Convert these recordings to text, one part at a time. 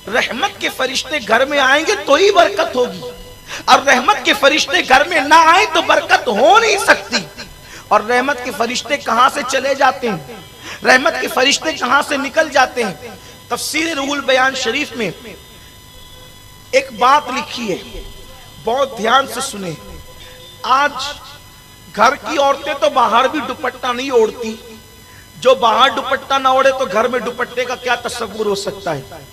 رحمت کے فرشتے گھر میں آئیں گے تو ہی برکت ہوگی، اور رحمت کے فرشتے گھر میں نہ آئیں تو برکت ہو نہیں سکتی۔ اور رحمت کے فرشتے کہاں سے چلے جاتے ہیں، رحمت کے فرشتے کہاں سے نکل جاتے ہیں؟ تفسیر روح البیان شریف میں ایک بات لکھی ہے، بہت دھیان سے سنیں۔ آج گھر کی عورتیں تو باہر بھی دوپٹہ نہیں اوڑھتی، جو باہر دوپٹہ نہ اوڑھے تو گھر میں دوپٹے کا کیا تصور ہو سکتا ہے؟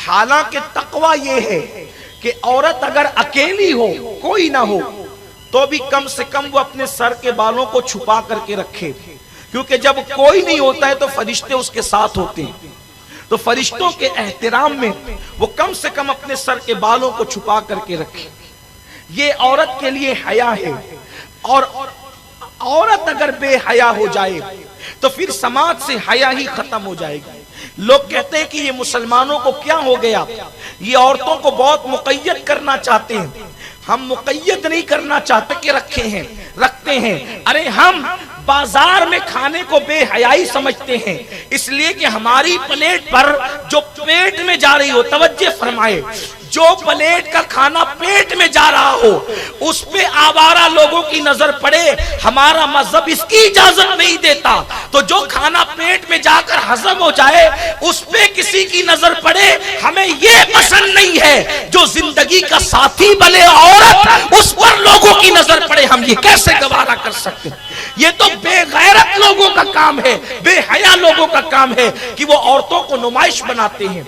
حالانکہ تقویٰ یہ ہے کہ عورت اگر اکیلی ہو، کوئی نہ ہو، تو بھی کم سے کم وہ اپنے سر کے بالوں کو چھپا کر کے رکھے، کیونکہ جب کوئی نہیں ہوتا ہے تو فرشتے اس کے ساتھ ہوتے ہیں، تو فرشتوں کے احترام میں وہ کم سے کم اپنے سر کے بالوں کو چھپا کر کے رکھے۔ یہ عورت کے لیے حیا ہے، اور عورت اگر بے حیا ہو جائے تو پھر سماج سے حیا ہی ختم ہو جائے گی۔ لوگ کہتے ہیں کہ یہ مسلمانوں کو کیا ہو گیا، یہ عورتوں کو بہت مقید کرنا چاہتے ہیں۔ ہم مقید نہیں کرنا چاہتے کہ رکھتے ہیں، ارے ہم بازار میں کھانے کو بے حیائی سمجھتے ہیں، اس لیے کہ ہماری پلیٹ پر جو پیٹ میں جا رہی ہو، توجہ فرمائے، جو پلیٹ کا کھانا پیٹ میں جا رہا ہو اس پہ آوارہ لوگوں کی نظر پڑے، ہمارا مذہب اس کی اجازت نہیں دیتا۔ تو جو کھانا پیٹ میں جا کر ہضم ہو جائے اس پہ کسی کی نظر پڑے، ہمیں یہ پسند نہیں ہے۔ جو زندگی کا ساتھی بنے عورت، اس پر لوگوں کی نظر پڑے، ہم یہ کیسے گوارا کر سکتے ہیں؟ یہ تو بے غیرت لوگوں کا کام ہے، بے حیا لوگوں کا کام ہے کہ وہ عورتوں کو نمائش بناتے ہیں۔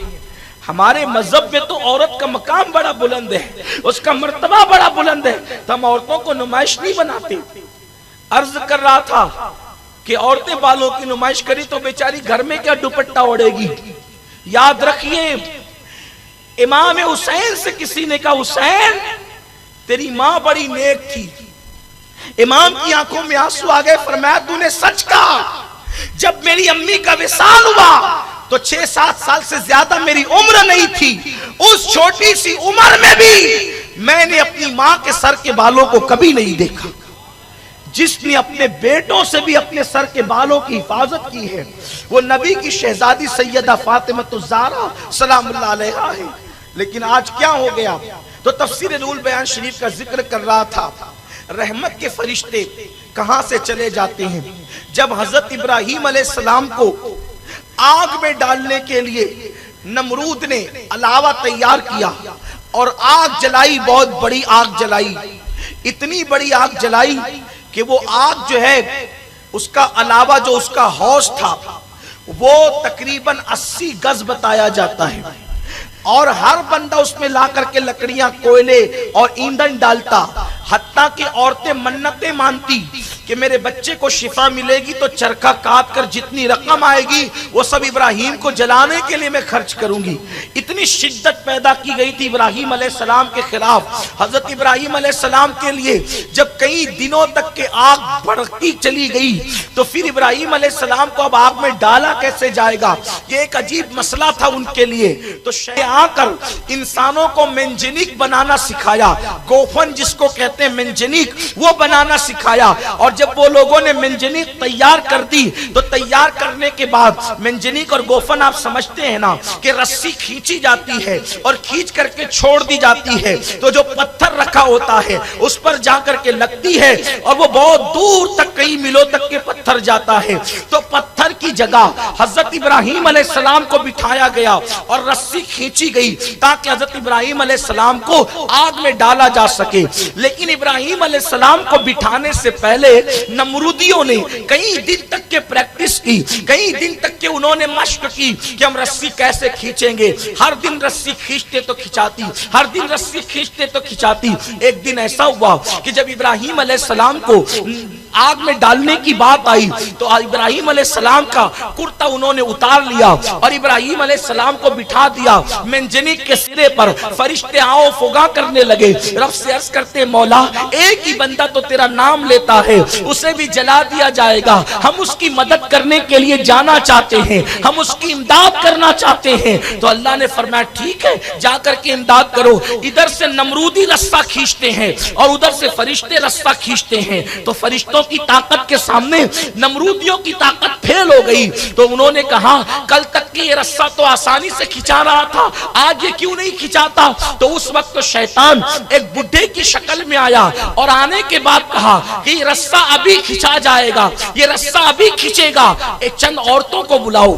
ہمارے مذہب میں تو عورت کا مقام بڑا بلند ہے، اس کا مرتبہ بڑا بلند ہے، تو ہم عورتوں کو نمائش نہیں بناتے۔ عرض کر رہا تھا کہ عورتیں بالوں کی نمائش کری تو بیچاری گھر میں کیا دوپٹہ اوڑھے گی؟ یاد رکھیے، امام حسین سے کسی نے کہا حسین تیری ماں بڑی نیک تھی، امام کی آنکھوں میں آنسو آ گئے، فرمایا تو نے سچ کہا، جب میری امی کا وصال ہوا تو 6-7 سال سے زیادہ میری عمر نہیں تھی، اس چھوٹی سی عمر میں بھی میں نے اپنی ماں کے سر کے بالوں کو کبھی نہیں دیکھا۔ جس نے اپنے بیٹوں سے بھی اپنے سر کے بالوں کی حفاظت کی ہے وہ نبی کی شہزادی سیدہ فاطمہ الزہرا سلام اللہ علیہا ہے۔ لیکن آج کیا ہو گیا؟ تو تفسیر روح البیان شریف کا ذکر کر رہا تھا، رحمت کے فرشتے کہاں سے چلے جاتے ہیں؟ جب حضرت ابراہیم علیہ السلام کو آگ میں ڈالنے کے لیے نمرود نے علاوہ تیار کیا اور آگ جلائی، بہت بڑی آگ جلائی، اتنی بڑی آگ جلائی کہ وہ آگ جو ہے اس کا علاوہ جو اس کا حوض تھا وہ تقریباً 80 گز بتایا جاتا ہے، اور ہر بندہ اس میں لا کر کے لکڑیاں، کوئلے اور ایندھن ڈالتا، حتیٰ کہ عورتیں منتیں مانتی کہ میرے بچے کو شفا ملے گی تو چرخہ کاٹ کر جتنی رقم آئے گی وہ سب ابراہیم کو جلانے کے لیے میں خرچ کروں گی۔ اتنی شدت پیدا کی گئی تھی ابراہیم علیہ السلام کے خلاف۔ حضرت ابراہیم علیہ السلام کے لیے جب کئی دنوں تک کے آگ بڑھتی چلی گئی تو پھر ابراہیم علیہ السلام کو اب آگ میں ڈالا کیسے جائے گا، یہ ایک عجیب مسئلہ تھا ان کے لیے۔ تو شیع آ کر انسانوں کو منجنیق بنانا سکھایا، گوفن جس کو کہتے ہیں منجنیق، وہ بنانا سکھایا۔ اور جب وہ لوگوں نے منجنیق تیار کر دی تو تیار کرنے کے بعد منجنیق اور گوفن آپ سمجھتے ہیں نا کہ رسی کھینچی جاتی ہے اور کھینچ کر کے چھوڑ دی جاتی ہے، تو جو پتھر رکھا ہوتا ہے اس پر جا کر کے لگتی ہے اور وہ بہت دور تک کئی میلوں تک کے پتھر جاتا ہے۔ تو پتھر کی جگہ حضرت ابراہیم علیہ السلام کو بٹھایا گیا اور رسی کھینچی گئی تاکہ حضرت ابراہیم علیہ السلام کو آگ میں ڈالا جا سکے۔ لیکن ابراہیم علیہ السلام کو بٹھانے سے پہلے نمرودیوں نے کئی دن تک کے پریکٹس کی، کئی دن تک کے انہوں نے مشق کی کہ ہم رسی کیسے کھینچیں گے۔ ہر دن رسی کھینچتے تو کھچاتی، ہر دن رسی کھینچتے تو کھچاتی۔ ایک دن ایسا ہوا کہ جب ابراہیم علیہ السلام کو آگ میں ڈالنے کی بات آئی تو ابراہیم علیہ السلام کا کرتا انہوں نے اتار لیا اور ابراہیم علیہ السلام کو بٹھا دیا منجنیق کے سرے پر۔ فرشتے آؤ فغاں کرنے لگے، رب سے عرض کرتے مولا ایک ہی بندہ تو تیرا نام لیتا ہے، اسے بھی جلا دیا جائے گا، ہم اس کی مدد کرنے کے لیے جانا چاہتے ہیں، ہم اس کی امداد کرنا چاہتے ہیں۔ تو اللہ نے فرمایا ٹھیک ہے جا کر کے امداد کرو۔ ادھر سے نمرودی رسہ کھینچتے ہیں اور ادھر سے فرشتے رسہ کھینچتے ہیں، تو فرشتوں فرشتوں کی طاقت کے سامنے نمرودیوں کی طاقت پھیل ہو گئی. تو انہوں نے کہا کل تک کہ یہ رسہ تو آسانی سے کھچا رہا تھا, آج یہ کیوں نہیں کھچاتا؟ تو اس وقت تو شیطان ایک بڈھے کی شکل میں آیا اور آنے کے بعد کہا کہ یہ رسہ ابھی کھچا جائے گا, یہ رسہ ابھی کھچے گا. ایک چند عورتوں کو بلاؤ.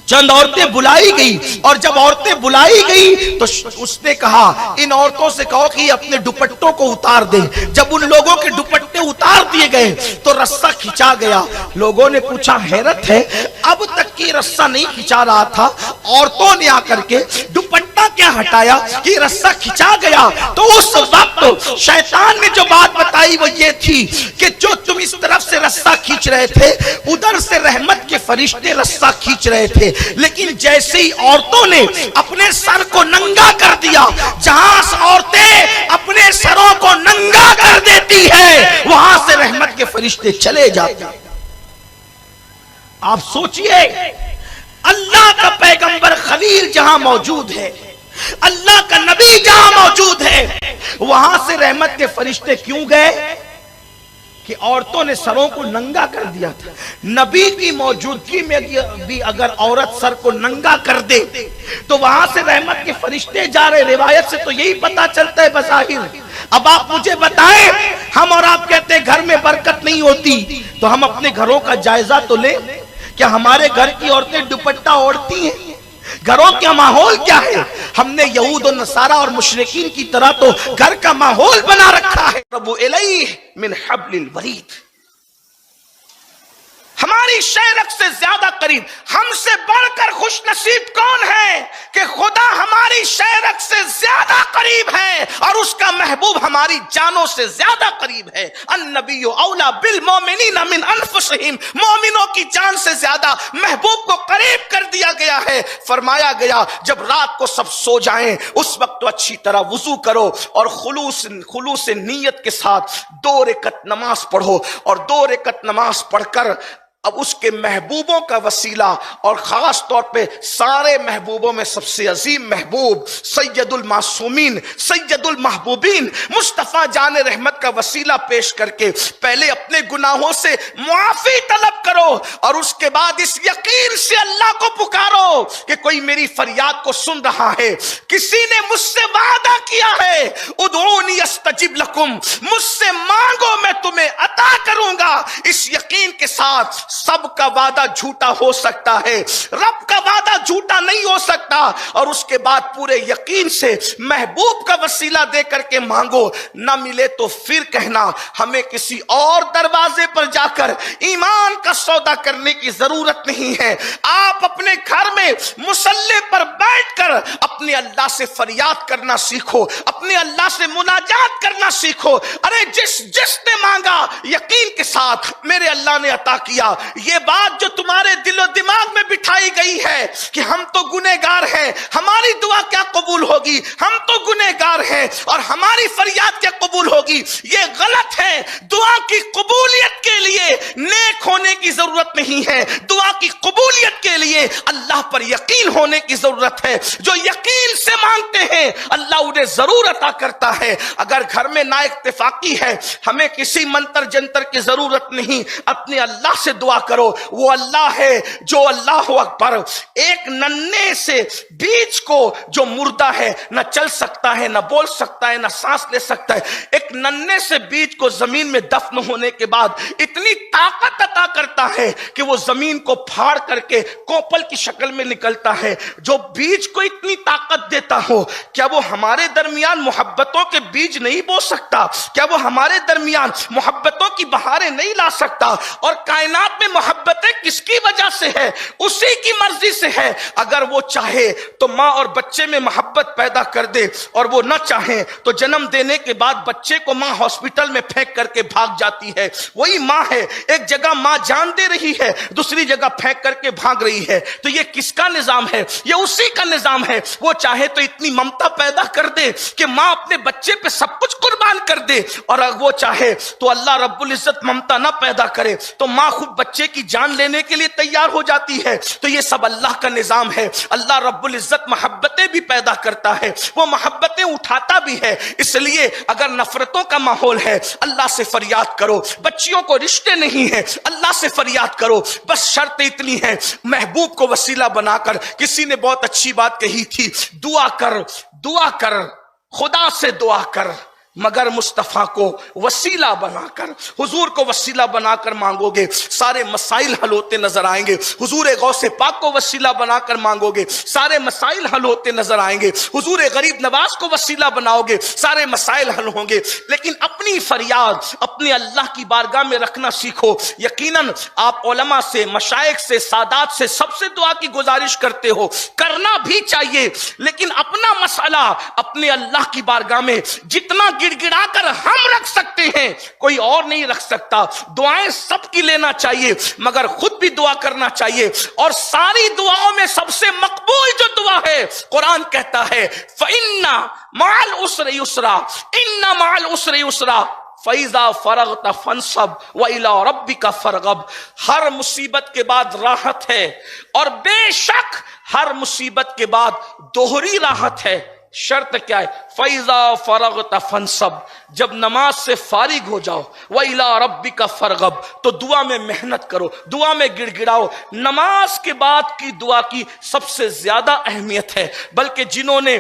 چند عورتیں بلائی گئی, اور جب عورتیں بلائی گئی تو اس نے کہا ان عورتوں سے کہو کہ اپنے دوپٹوں کو اتار دیں. جب ان لوگوں کے دوپٹے اتار دیے گئے تو رسہ کھچا گیا. لوگوں نے پوچھا حیرت ہے, اب تک کی رسہ نہیں کھچا رہا تھا, عورتوں نے آ کر کے دوپٹہ کیا ہٹایا کہ رسہ کھچا گیا. تو اس وقت شیطان نے جو بات بتائی وہ یہ تھی کہ جو تم اس طرف سے رسہ کھینچ رہے تھے, ادھر سے رحمت کے فرشتے رسہ کھینچ رہے تھے, لیکن جیسے ہی عورتوں نے اپنے سر کو ننگا کر دیا, جہاں عورتیں اپنے سروں کو ننگا کر دیتی ہے وہاں سے رحمت کے فرشتے چلے جاتے ہیں. آپ سوچئے, اللہ کا پیغمبر خلیل جہاں موجود ہے, اللہ کا نبی جہاں موجود ہے, وہاں سے رحمت کے فرشتے کیوں گئے؟ کہ عورتوں نے سروں کو ننگا کر دیا تھا. نبی کی موجودگی میں بھی اگر عورت سر کو ننگا کر دے تو وہاں سے رحمت کے فرشتے جا رہے. روایت سے تو یہی پتا چلتا ہے بظاہر. اب آپ مجھے بتائیں, ہم اور آپ کہتے ہیں گھر میں برکت نہیں ہوتی, تو ہم اپنے گھروں کا جائزہ تو لیں. کیا ہمارے گھر کی عورتیں دوپٹہ اوڑھتی ہیں؟ گھروں کا ماحول کیا ہے؟ ہم نے یہود و نصارہ اور مشرکین کی طرح تو گھر کا ماحول بنا رکھا ہے. رب الیہ من حبل الورید, ہماری شہرت سے زیادہ قریب, ہم سے بڑھ کر خوش نصیب کون ہے کہ خدا ہماری شہرت سے زیادہ قریب ہے اور اس کا محبوب ہماری جانوں سے زیادہ قریب ہے. النبی اولا بالمومنین من انفسہم, مومنوں کی جان سے زیادہ محبوب کو قریب کر دیا گیا ہے. فرمایا گیا جب رات کو سب سو جائیں اس وقت تو اچھی طرح وضو کرو اور خلوص نیت کے ساتھ 2 رکعت نماز پڑھو, اور 2 رکعت نماز پڑھ کر اب اس کے محبوبوں کا وسیلہ, اور خاص طور پہ سارے محبوبوں میں سب سے عظیم محبوب سید المعصومین سید المحبوبین مصطفیٰ جان رحمت کا وسیلہ پیش کر کے پہلے اپنے گناہوں سے معافی طلب کرو, اور اس کے بعد اس یقین سے اللہ کو پکارو کہ کوئی میری فریاد کو سن رہا ہے. کسی نے مجھ سے وعدہ کیا ہے ادعونی استجب لکم, مجھ سے مانگو میں تمہیں عطا کروں گا. اس یقین کے ساتھ سب کا وعدہ جھوٹا ہو سکتا ہے, رب کا وعدہ جھوٹا نہیں ہو سکتا. اور اس کے بعد پورے یقین سے محبوب کا وسیلہ دے کر کے مانگو. نہ ملے تو پھر کہنا ہمیں کسی اور دروازے پر جا کر ایمان کا سودا کرنے کی ضرورت نہیں ہے. آپ اپنے گھر میں مصلی پر بیٹھ کر اپنے اللہ سے فریاد کرنا سیکھو, اپنے اللہ سے مناجات کرنا سیکھو. ارے جس نے مانگا یقین کے ساتھ میرے اللہ نے عطا کیا. یہ بات جو تمہارے دل و دماغ میں بٹھائی گئی ہے کہ ہم تو گنہگار ہیں, ہماری دعا کیا قبول ہوگی, ہم تو گنہگار ہیں اور ہماری فریاد کیا قبول ہوگی, یہ غلط ہے. دعا کی قبولیت کے لیے نیک ہونے کی ضرورت نہیں ہے, دعا کی قبولیت کے لیے اللہ پر یقین ہونے کی ضرورت ہے. جو یقین سے مانگتے ہیں اللہ انہیں ضرور عطا کرتا ہے. اگر گھر میں نا اتفاقی ہے, ہمیں کسی منتر جنتر کی ضرورت نہیں, اپنے اللہ سے دعا کرو. وہ اللہ ہے جو اللہ اکبر ایک ننھے سے بیج کو جو مردہ ہے, نہ چل سکتا ہے, نہ بول سکتا ہے, نہ سانس لے سکتا ہے, ایک ننھے سے بیج کو زمین میں دفن ہونے کے بعد اتنی طاقت عطا کرتا ہے کہ وہ زمین کو پھاڑ کر کے کوپل کی شکل میں نکلتا ہے. جو بیج کو اتنی طاقت دیتا ہو, کیا وہ ہمارے درمیان محبتوں کے بیج نہیں بو سکتا؟ کیا وہ ہمارے درمیان محبتوں کی بہاریں نہیں لا سکتا؟ اور کائنات میں محبتیں کس کی وجہ سے ہے؟ اسی کی مرضی سے ہے. اگر وہ چاہے تو ماں اور بچے میں محبت پیدا کر دے, اور وہ نہ چاہیں تو جنم دینے کے بعد بچے کو ماں ہاسپٹل میں پھینک کر کے بھاگ جاتی ہے. وہی ماں ہے, ایک جگہ ماں جان دے رہی ہے, دوسری جگہ پھینک کر کے بھاگ رہی ہے. تو یہ کس کا نظام ہے؟ یہ اسی کا نظام ہے. وہ چاہے تو اتنی ممتا پیدا کر دے کہ ماں اپنے بچے پہ سب کچھ قربان کر دے, اور اگر وہ چاہے تو اللہ رب العزت ممتا نہ پیدا کرے تو ماں خود بچے کی جان لینے کے لیے تیار ہو جاتی ہے. تو یہ سب اللہ کا نظام ہے. اللہ رب رب العزت محبتیں بھی پیدا کرتا ہے، وہ محبتیں اٹھاتا بھی ہے۔ اس لیے اگر نفرتوں کا ماحول ہے اللہ سے فریاد کرو، بچیوں کو رشتے نہیں ہیں اللہ سے فریاد کرو، بس شرط اتنی ہے محبوب کو وسیلہ بنا کر۔ کسی نے بہت اچھی بات کہی تھی، دعا کر خدا سے دعا کر مگر مصطفیٰ کو وسیلہ بنا کر، حضور کو وسیلہ بنا کر مانگو گے سارے مسائل حل ہوتے نظر آئیں گے۔ حضور غوث پاک کو وسیلہ بنا کر مانگو گے سارے مسائل حل ہوتے نظر آئیں گے۔ حضور غریب نواز کو وسیلہ بناؤ گے سارے مسائل حل ہوں گے۔ لیکن اپنی فریاد اپنے اللہ کی بارگاہ میں رکھنا سیکھو۔ یقیناً آپ علماء سے، مشائخ سے، سادات سے سب سے دعا کی گزارش کرتے ہو، کرنا بھی چاہیے، لیکن اپنا مسئلہ اپنے اللہ کی بارگاہ میں جتنا گڑ گڑا کر ہم رکھ سکتے ہیں کوئی اور نہیں رکھ سکتا۔ دعائیں سب کی لینا چاہیے مگر خود بھی دعا کرنا چاہیے، اور ساری دعاؤں میں سب سے مقبول جو دعا ہے قرآن کہتا ہے فَإِنَّ مَعَ الْعُسْرِ يُسْرًا إِنَّ مَعَ الْعُسْرِ يُسْرًا فَإِذَا فَرَغْتَ فَانْصَبْ وَإِلَىٰ رَبِّكَ فَارْغَب۔ ہر مصیبت کے بعد راحت ہے، اور بے شک ہر مصیبت کے بعد دوہری راحت ہے۔ شرط کیا ہے؟ فَإِذَا فَرَغْتَ فَانْصَبْ، جب نماز سے فارغ ہو جاؤ، وَإِلَىٰ رَبِّكَ فَارْغَب، تو دعا میں محنت کرو، دعا میں گڑ گڑاؤ۔ نماز کے بعد کی دعا کی سب سے زیادہ اہمیت ہے، بلکہ جنہوں نے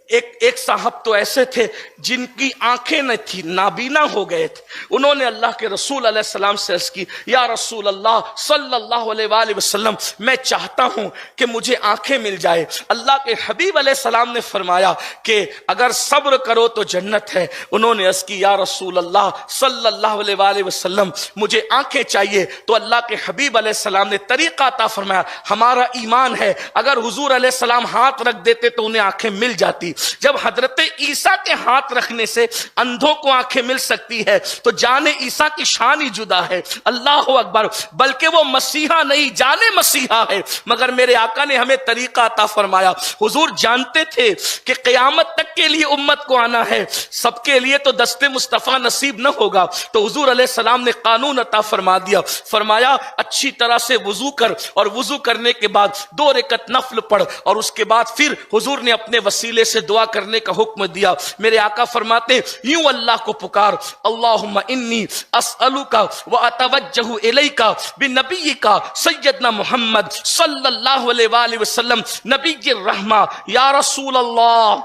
ایک صاحب تو ایسے تھے جن کی آنکھیں نہ تھی، نابینا ہو گئے تھے، انہوں نے اللہ کے رسول علیہ السلام سے عرض کی، یا رسول اللہ صلی اللہ علیہ وآلہ وسلم، میں چاہتا ہوں کہ مجھے آنکھیں مل جائے۔ اللہ کے حبیب علیہ السلام نے فرمایا کہ اگر صبر کرو تو جنت ہے۔ انہوں نے عرض کی، یا رسول اللہ صلی اللہ علیہ وآلہ وسلم، مجھے آنکھیں چاہیے۔ تو اللہ کے حبیب علیہ السلام نے طریقہ عطا فرمایا، ہمارا ایمان ہے اگر حضور علیہ السلام ہاتھ رکھ دیتے تو انہیں آنکھیں مل جاتی۔ جب حضرت عیسیٰ کے ہاتھ رکھنے سے اندھوں کو آنکھیں مل سکتی ہے تو جان عیسیٰ کی شان ہی جدا ہے۔ اللہ اکبر، بلکہ وہ مسیحا نہیں جان مسیحا ہے، مگر میرے آقا نے ہمیں طریقہ عطا فرمایا۔ حضور جانتے تھے کہ قیامت تک کے لیے امت کو آنا ہے، سب کے لیے تو دست مصطفیٰ نصیب نہ ہوگا، تو حضور علیہ السلام نے قانون عطا فرما دیا، فرمایا اچھی طرح سے وضو کر، اور وضو کرنے کے بعد 2 رکعت نفل پڑھ، اور اس کے بعد پھر حضور نے اپنے وسیلے سے دعا کرنے کا حکم دیا۔ میرے آقا فرماتے یوں اللہ کو پکار، اللہم انی اسألک واتوجہ الیک بنبیک سیدنا محمد صلی اللہ علیہ وآلہ وسلم نبی الرحمہ، یا رسول اللہ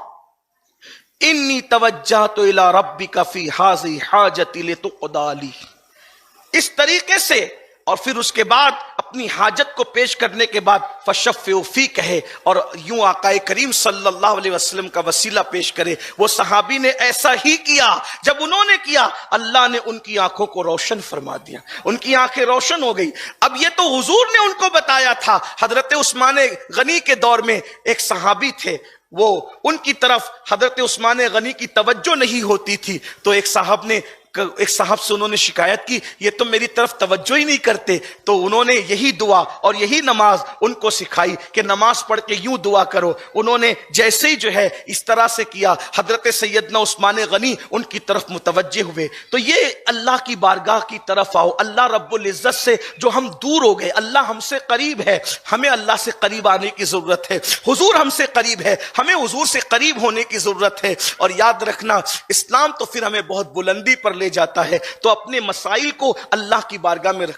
انی توجہت الی ربک فی ھذی حاجتی لتقضی لی۔ اس طریقے سے، اور پھر اس کے بعد اپنی حاجت کو پیش کرنے کے بعد فشفعوا فی کہے، اور یوں آقا کریم صلی اللہ علیہ وسلم کا وسیلہ پیش کرے۔ وہ صحابی نے ایسا ہی کیا، جب انہوں نے کیا اللہ نے ان کی آنکھوں کو روشن فرما دیا، ان کی آنکھیں روشن ہو گئی۔ اب یہ تو حضور نے ان کو بتایا تھا۔ حضرت عثمان غنی کے دور میں ایک صحابی تھے، وہ ان کی طرف حضرت عثمان غنی کی توجہ نہیں ہوتی تھی، تو ایک صاحب سے انہوں نے شکایت کی، یہ تو میری طرف توجہ ہی نہیں کرتے۔ تو انہوں نے یہی دعا اور یہی نماز ان کو سکھائی کہ نماز پڑھ کے یوں دعا کرو۔ انہوں نے جیسے ہی جو ہے اس طرح سے کیا، حضرت سیدنا عثمان غنی ان کی طرف متوجہ ہوئے۔ تو یہ اللہ کی بارگاہ کی طرف آؤ، اللہ رب العزت سے جو ہم دور ہو گئے، اللہ ہم سے قریب ہے، ہمیں اللہ سے قریب آنے کی ضرورت ہے۔ حضور ہم سے قریب ہے، ہمیں حضور سے قریب ہونے کی ضرورت ہے۔ اور یاد رکھنا، اسلام تو پھر ہمیں بہت بلندی پر لے جاتا ہے، تو اپنے مسائل کو اللہ کی بارگاہ میں